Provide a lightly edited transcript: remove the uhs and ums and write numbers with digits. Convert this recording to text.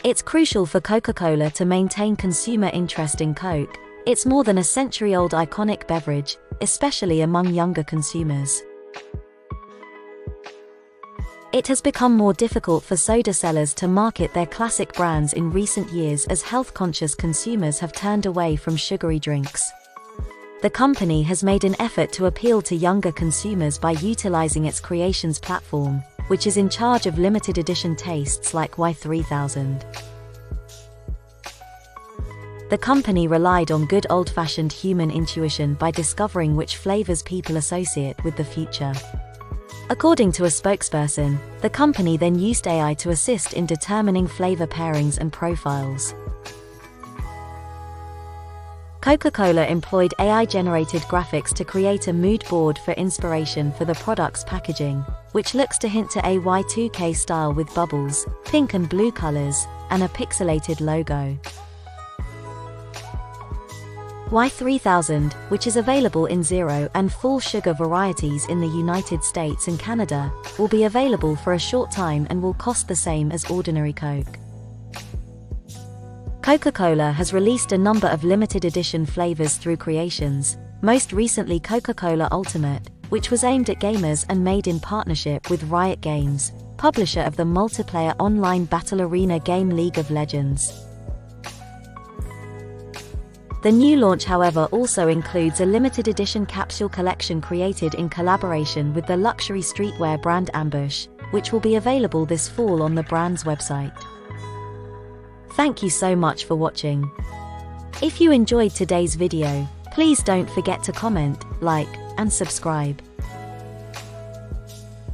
It's crucial for Coca-Cola to maintain consumer interest in Coke. It's more than a century-old iconic beverage, especially among younger consumers. It has become more difficult for soda sellers to market their classic brands in recent years as health-conscious consumers have turned away from sugary drinks. The company has made an effort to appeal to younger consumers by utilizing its creations platform, which is in charge of limited edition tastes like Y3000. The company relied on good old-fashioned human intuition by discovering which flavors people associate with the future. According to a spokesperson, the company then used AI to assist in determining flavor pairings and profiles. Coca-Cola employed AI-generated graphics to create a mood board for inspiration for the product's packaging, which looks to hint to a Y2K style with bubbles, pink and blue colors, and a pixelated logo. Y3000, which is available in zero and full sugar varieties in the United States and Canada, will be available for a short time and will cost the same as ordinary Coke. Coca-Cola has released a number of limited edition flavors through creations, most recently Coca-Cola Ultimate, which was aimed at gamers and made in partnership with Riot Games, publisher of the multiplayer online battle arena game League of Legends. The new launch, however, also includes a limited edition capsule collection created in collaboration with the luxury streetwear brand Ambush, which will be available this fall on the brand's website. Thank you so much for watching. If you enjoyed today's video, please don't forget to comment, like, and subscribe.